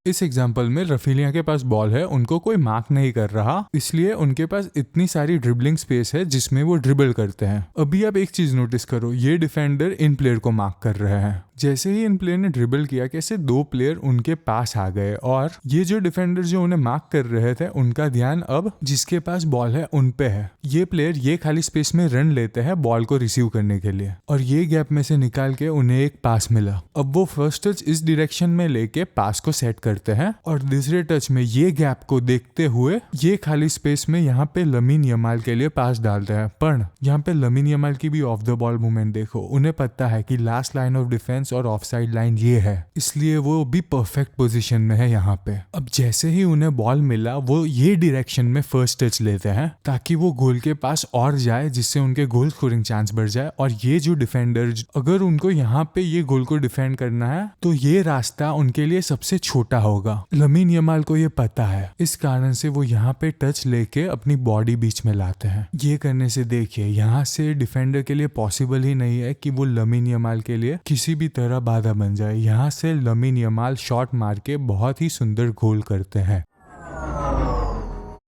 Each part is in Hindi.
इस एग्जाम्पल में रफीलिया के पास बॉल है, उनको कोई मार्क नहीं कर रहा, इसलिए उनके पास इतनी सारी ड्रिबलिंग स्पेस है जिसमें वो ड्रिबल करते हैं। अभी आप एक चीज नोटिस करो, ये डिफेंडर इन प्लेयर को मार्क कर रहे हैं। जैसे ही इन प्लेयर ने ड्रिबल किया, कैसे 2 प्लेयर उनके पास आ गए और ये जो डिफेंडर जो उन्हें मार्क कर रहे थे, उनका ध्यान अब जिसके पास बॉल है उन पे है। ये प्लेयर ये खाली स्पेस में रन लेते हैं बॉल को रिसीव करने के लिए, और ये गैप में से निकाल के उन्हें एक पास मिला। अब वो फर्स्ट टच इस डायरेक्शन में लेके पास को सेट करते हैं और दूसरे टच में ये गैप को देखते हुए ये खाली स्पेस में यहाँ पे लमीन यमाल के लिए पास डालते हैं। पर यहाँ पे लमीन यमाल की भी ऑफ द बॉल मूवमेंट देखो, उन्हें पता है कि लास्ट लाइन ऑफ डिफेंस और ऑफ साइड लाइन ये है, इसलिए वो भी परफेक्ट पोजीशन में है यहाँ पे। अब जैसे ही उन्हें बॉल मिला, वो ये डायरेक्शन में फर्स्ट टच लेते हैं ताकि वो गोल के पास और जाए, जिससे उनके गोल स्कोरिंग चांस बढ़ जाए। और ये जो डिफेंडर, अगर उनको यहाँ पे ये गोल को डिफेंड करना है तो ये रास्ता उनके लिए सबसे छोटा होगा। लमीन यमाल को ये पता है, इस कारण से वो यहाँ पे टच लेके अपनी बॉडी बीच में लाते हैं। ये करने से देखिए, यहाँ से डिफेंडर के लिए पॉसिबल ही नहीं है कि वो लमीन यमाल के लिए किसी भी तरह बाधा बन जाए। यहाँ से लमीन यमाल शॉट मार के बहुत ही सुंदर गोल करते हैं।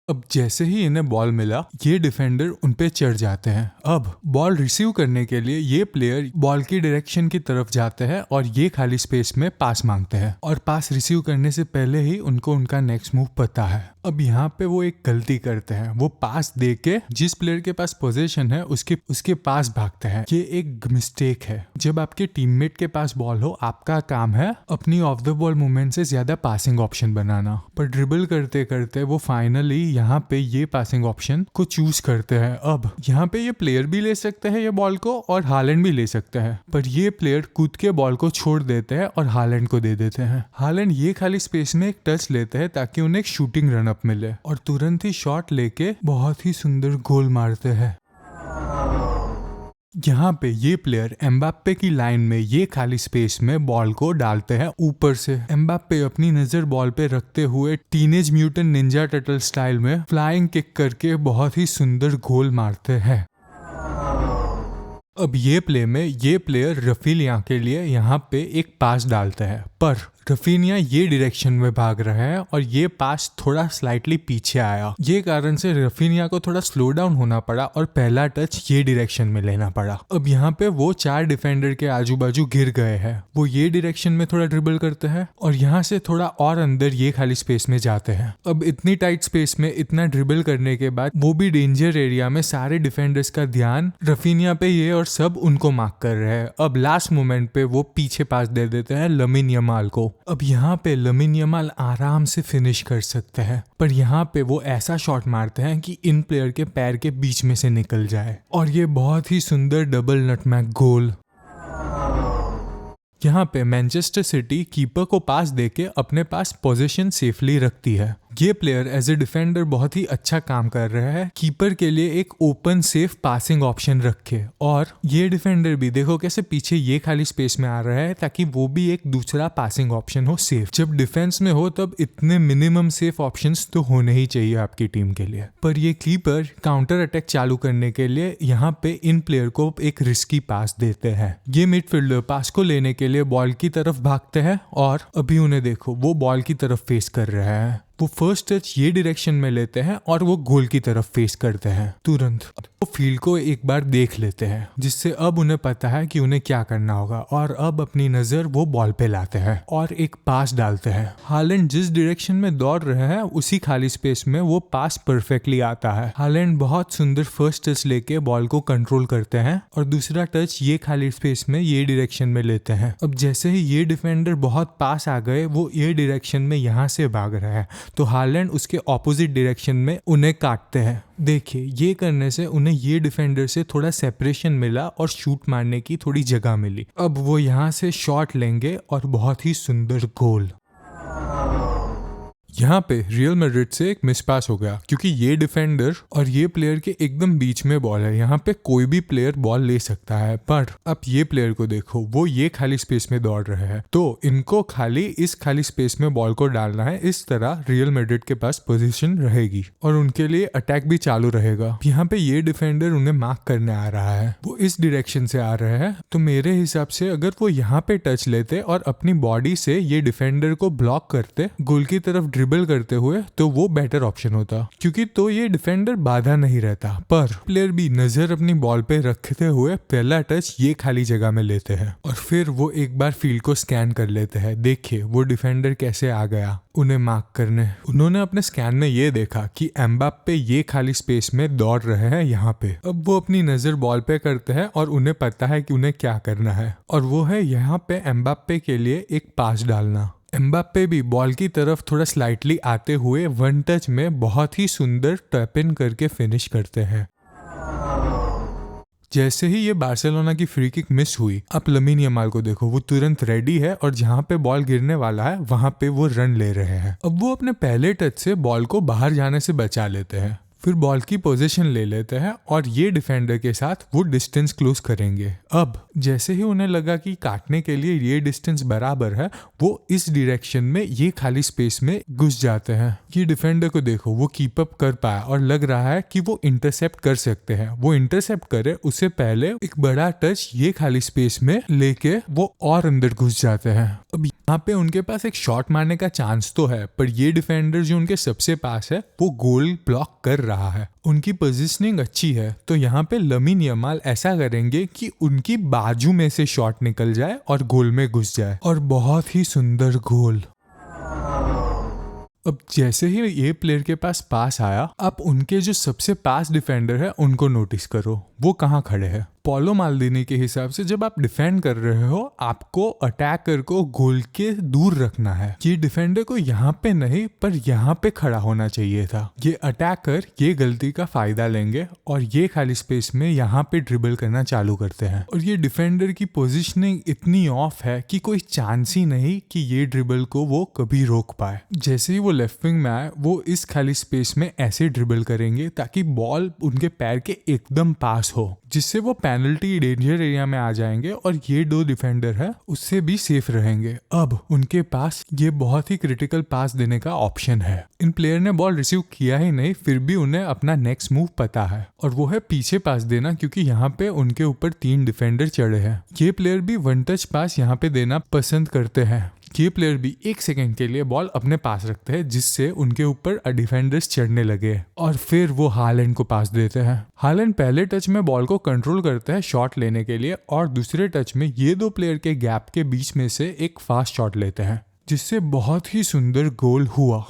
अब जैसे ही इन्हें बॉल मिला, ये डिफेंडर उन पे चढ़ जाते हैं। अब बॉल रिसीव करने के लिए ये प्लेयर बॉल की डायरेक्शन की तरफ जाते हैं और ये खाली स्पेस में पास मांगते हैं, और पास रिसीव करने से पहले ही उनको उनका नेक्स्ट मूव पता है। अब यहाँ पे वो एक गलती करते हैं, वो पास दे के जिस प्लेयर के पास पोजीशन है उसके पास भागते हैं। ये एक मिस्टेक है। जब आपके टीममेट के पास बॉल हो, आपका काम है अपनी ऑफ द बॉल मूवमेंट से ज्यादा पासिंग ऑप्शन बनाना, पर ड्रिबल करते करते वो फाइनली यहाँ पे ये पासिंग ऑप्शन को चूज करते हैं। अब यहाँ पे ये प्लेयर भी ले सकते हैं ये बॉल को, और हालैंड भी ले सकते हैं, पर ये प्लेयर कूद के बॉल को छोड़ देते हैं और हालैंड को दे देते हैं। हालैंड ये खाली स्पेस में एक टच लेते हैं ताकि उन्हें एक शूटिंग रन अप मिले, और तुरंत ही शॉट लेके बहुत ही सुंदर गोल मारते हैं। यहाँ पे ये प्लेयर एम्बाप्पे की लाइन में ये खाली स्पेस में बॉल को डालते हैं ऊपर से। एम्बाप्पे अपनी नजर बॉल पे रखते हुए teenage mutant Ninja turtle style में फ्लाइंग किक करके बहुत ही सुंदर गोल मारते हैं। अब ये प्ले में ये प्लेयर रफीलिया के लिए यहाँ पे एक पास डालता है, पर रफीनिया ये डायरेक्शन में भाग रहा है और ये पास थोड़ा स्लाइटली पीछे आया। ये कारण से रफीनिया को थोड़ा स्लो डाउन होना पड़ा और पहला टच ये डायरेक्शन में लेना पड़ा। अब यहाँ पे वो 4 डिफेंडर के आजू बाजू गिर गए हैं। वो ये डायरेक्शन में थोड़ा ड्रिबल करते हैं और यहाँ से थोड़ा और अंदर ये खाली स्पेस में जाते हैं। अब इतनी टाइट स्पेस में इतना ड्रिबल करने के बाद वो भी डेंजर एरिया में, सारे डिफेंडर्स का ध्यान रफीनिया पे ये और सब उनको मार्क कर रहे हैं। अब लास्ट मोमेंट पे वो पीछे पास दे देते हैं लमीन यमाल को। अब यहाँ पे लमीन यमाल आराम से फिनिश कर सकते हैं, पर यहाँ पे वो ऐसा शॉट मारते हैं कि इन प्लेयर के पैर के बीच में से निकल जाए, और ये बहुत ही सुंदर डबल नटमैग गोल। यहाँ पे मैनचेस्टर सिटी कीपर को पास देके अपने पास पोजीशन सेफली रखती है। ये प्लेयर एज ए डिफेंडर बहुत ही अच्छा काम कर रहा है, कीपर के लिए एक ओपन सेफ पासिंग ऑप्शन रखे, और ये डिफेंडर भी देखो कैसे पीछे ये खाली स्पेस में आ रहा है ताकि वो भी एक दूसरा पासिंग ऑप्शन हो सेफ। जब डिफेंस में हो तब इतने मिनिमम सेफ ऑप्शंस तो होने ही चाहिए आपकी टीम के लिए। पर ये कीपर काउंटर अटैक चालू करने के लिए यहाँ पे इन प्लेयर को एक रिस्की पास देते हैं। ये मिडफील्डर पास को लेने के लिए बॉल की तरफ भागते हैं, और अभी उन्हें देखो वो बॉल की तरफ फेस कर रहे हैं। वो फर्स्ट टच ये डायरेक्शन में लेते हैं और वो गोल की तरफ फेस करते हैं। तुरंत वो फील्ड को एक बार देख लेते हैं, जिससे अब उन्हें पता है कि उन्हें क्या करना होगा, और अब अपनी नजर वो बॉल पे लाते हैं और एक पास डालते हैं। हालैंड जिस डायरेक्शन में दौड़ रहे हैं उसी खाली स्पेस में वो पास परफेक्टली आता है। हालैंड बहुत सुंदर फर्स्ट टच लेके बॉल को कंट्रोल करते हैं और दूसरा टच ये खाली स्पेस में ये डायरेक्शन में लेते हैं। अब जैसे ही ये डिफेंडर बहुत पास आ गए, वो ये डायरेक्शन में यहाँ से भाग रहा है, तो हालैंड उसके ऑपोजिट डायरेक्शन में उन्हें काटते हैं। देखिए ये करने से उन्हें ये डिफेंडर से थोड़ा सेपरेशन मिला और शूट मारने की थोड़ी जगह मिली। अब वो यहाँ से शॉट लेंगे और बहुत ही सुंदर गोल। यहाँ पे रियल मैड्रिड से एक मिस पास हो गया क्योंकि ये डिफेंडर और ये प्लेयर के एकदम बीच में बॉल है। यहाँ पे कोई भी प्लेयर बॉल ले सकता है, पर अब ये प्लेयर को देखो, वो ये खाली स्पेस में दौड़ रहे हैं, तो इनको खाली इस खाली स्पेस में बॉल को डालना है। इस तरह रियल मैड्रिड के पास पोजीशन रहेगी और उनके लिए अटैक भी चालू रहेगा। यहाँ पे ये डिफेंडर उन्हें मार्क करने आ रहा है, वो इस डायरेक्शन से आ रहे हैं, तो मेरे हिसाब से अगर वो यहाँ पे टच लेते और अपनी बॉडी से ये डिफेंडर को ब्लॉक करते गोल की तरफ ड्रिबल करते हुए, तो वो बेटर ऑप्शन होता, क्योंकि तो ये डिफेंडर बाधा नहीं रहता। पर प्लेयर भी नजर अपनी बॉल पे रखते हुए पहला टच ये खाली जगह में लेते हैं और फिर वो एक बार फील्ड को स्कैन कर लेते हैं। देखिए वो डिफेंडर कैसे आ गया उन्हें मार्क करने। उन्होंने अपने स्कैन में ये देखा कि एम्बाप्पे ये खाली स्पेस में दौड़ रहे हैं यहाँ पे। अब वो अपनी नजर बॉल पे करते हैं और उन्हें पता है कि उन्हें क्या करना है, और वो है यहाँ पे एम्बाप्पे के लिए एक पास डालना। एम्बाप्पे भी बॉल की तरफ थोड़ा स्लाइटली आते हुए वन टच में बहुत ही सुंदर टैप इन करके फिनिश करते हैं। जैसे ही ये बार्सिलोना की फ्री किक मिस हुई, अब लमीन यमाल को देखो, वो तुरंत रेडी है और जहाँ पे बॉल गिरने वाला है वहां पे वो रन ले रहे हैं। अब वो अपने पहले टच से बॉल को बाहर जाने से बचा लेते हैं, फिर बॉल की पोजीशन ले लेते हैं और ये डिफेंडर के साथ वो डिस्टेंस क्लोज करेंगे। अब जैसे ही उन्हें लगा कि काटने के लिए ये डिस्टेंस बराबर है, वो इस डायरेक्शन में ये खाली स्पेस में घुस जाते हैं। ये डिफेंडर को देखो, वो कीप अप कर पाया और लग रहा है कि वो इंटरसेप्ट कर सकते हैं। वो इंटरसेप्ट करे उससे पहले एक बड़ा टच ये खाली स्पेस में लेके वो और अंदर घुस जाते हैं। अब यहाँ पे उनके पास एक शॉट मारने का चांस तो है, पर ये डिफेंडर जो उनके सबसे पास है वो गोल ब्लॉक कर रहा है। उनकी पोजीशनिंग अच्छी है, तो यहाँ पे लमीन यमाल ऐसा करेंगे कि उनकी बाजू में से शॉट निकल जाए और गोल में घुस जाए, और बहुत ही सुंदर गोल। अब जैसे ही ये प्लेयर के पास पास आया, आप उनके जो सबसे पास डिफेंडर है उनको नोटिस करो, वो कहाँ खड़े हैं। पॉलो माल्दिनी के हिसाब से जब आप डिफेंड कर रहे हो, आपको अटैकर को गोल के दूर रखना है। ये डिफेंडर को यहाँ पे नहीं पर यहाँ पे खड़ा होना चाहिए था। ये अटैकर ये गलती का फायदा लेंगे और ये खाली स्पेस में यहाँ पे ड्रिबल करना चालू करते हैं, और ये डिफेंडर की पोजीशनिंग इतनी ऑफ है कि कोई चांस ही नहीं कि ये ड्रिबल को वो कभी रोक पाए। जैसे ही वो लेफ्ट विंग में आए, वो इस खाली स्पेस में ऐसे ड्रिबल करेंगे ताकि बॉल उनके पैर के एकदम पास हो, जिससे वो पेनल्टी डेंजर एरिया में आ जाएंगे और ये दो डिफेंडर है उससे भी सेफ रहेंगे। अब उनके पास ये बहुत ही क्रिटिकल पास देने का ऑप्शन है। इन प्लेयर ने बॉल रिसीव किया ही नहीं, फिर भी उन्हें अपना नेक्स्ट मूव पता है, और वो है पीछे पास देना, क्योंकि यहाँ पे उनके ऊपर 3 डिफेंडर चढ़े हैं। ये प्लेयर भी वन टच पास यहाँ पे देना पसंद करते हैं। ये प्लेयर भी 1 सेकंड के लिए बॉल अपने पास रखते हैं, जिससे उनके ऊपर डिफेंडर्स चढ़ने लगे, और फिर वो हालैंड को पास देते हैं। हालैंड पहले टच में बॉल को कंट्रोल करते हैं शॉट लेने के लिए, और दूसरे टच में ये दो प्लेयर के गैप के बीच में से एक फास्ट शॉट लेते हैं, जिससे बहुत ही सुंदर गोल हुआ।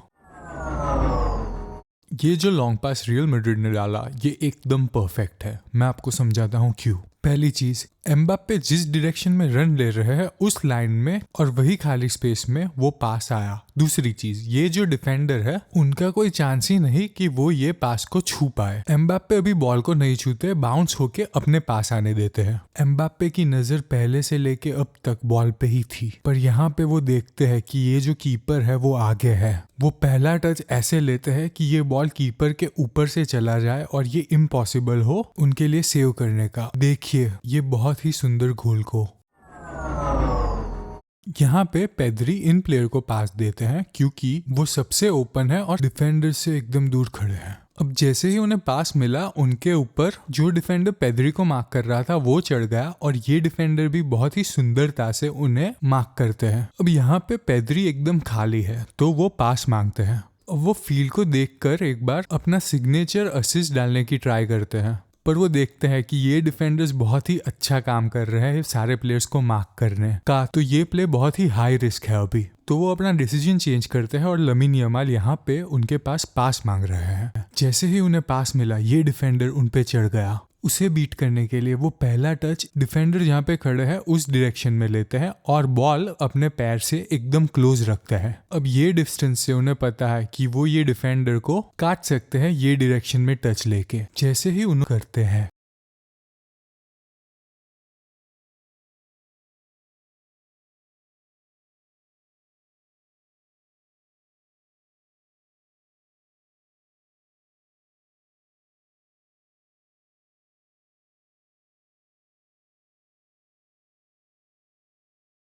ये जो लॉन्ग पास रियल मैड्रिड ने डाला, ये एकदम परफेक्ट है। मैं आपको समझाता हूँ क्यों। पहली चीज, एम्बाप्पे जिस डायरेक्शन में रन ले रहे हैं उस लाइन में और वही खाली स्पेस में वो पास आया। दूसरी चीज, ये जो डिफेंडर है उनका कोई चांस ही नहीं कि वो ये पास को छू पाए। एम्बाप्पे अभी बॉल को नहीं छूते, बाउंस होके अपने पास आने देते हैं। एम्बाप्पे की नजर पहले से लेके अब तक बॉल पे ही थी, पर यहाँ पे वो देखते हैं कि ये जो कीपर है वो आगे है। वो पहला टच ऐसे लेते हैं कि ये बॉल कीपर के ऊपर से चला जाए और ये इम्पॉसिबल हो उनके लिए सेव करने का। देखिए ये बहुत ही सुंदर गोल को। यहाँ पे पेद्री इन प्लेयर को पास देते हैं क्योंकि वो सबसे ओपन है और डिफेंडर से एकदम दूर खड़े हैं। अब जैसे ही उन्हें पास मिला, उनके ऊपर जो डिफेंडर पेद्री को मार्क कर रहा था वो चढ़ गया, और ये डिफेंडर भी बहुत ही सुंदरता से उन्हें मार्क करते हैं। अब यहाँ पे पेद्री एकदम खाली है, तो वो पास मांगते हैं। वो फील्ड को देखकर एक बार अपना सिग्नेचर असिस्ट डालने की ट्राई करते हैं, पर वो देखते हैं कि ये डिफेंडर्स बहुत ही अच्छा काम कर रहे हैं सारे प्लेयर्स को मार्क करने का, तो ये प्ले बहुत ही हाई रिस्क है अभी। तो वो अपना डिसीजन चेंज करते हैं और लमीन यमाल यहाँ पे उनके पास मांग रहे हैं। जैसे ही उन्हें पास मिला, ये डिफेंडर उन पे चढ़ गया। उसे बीट करने के लिए वो पहला टच डिफेंडर जहाँ पे खड़े हैं उस डायरेक्शन में लेते हैं और बॉल अपने पैर से एकदम क्लोज रखते हैं। अब ये डिस्टेंस से उन्हें पता है कि वो ये डिफेंडर को काट सकते हैं ये डायरेक्शन में टच लेके। जैसे ही उन्हें करते हैं,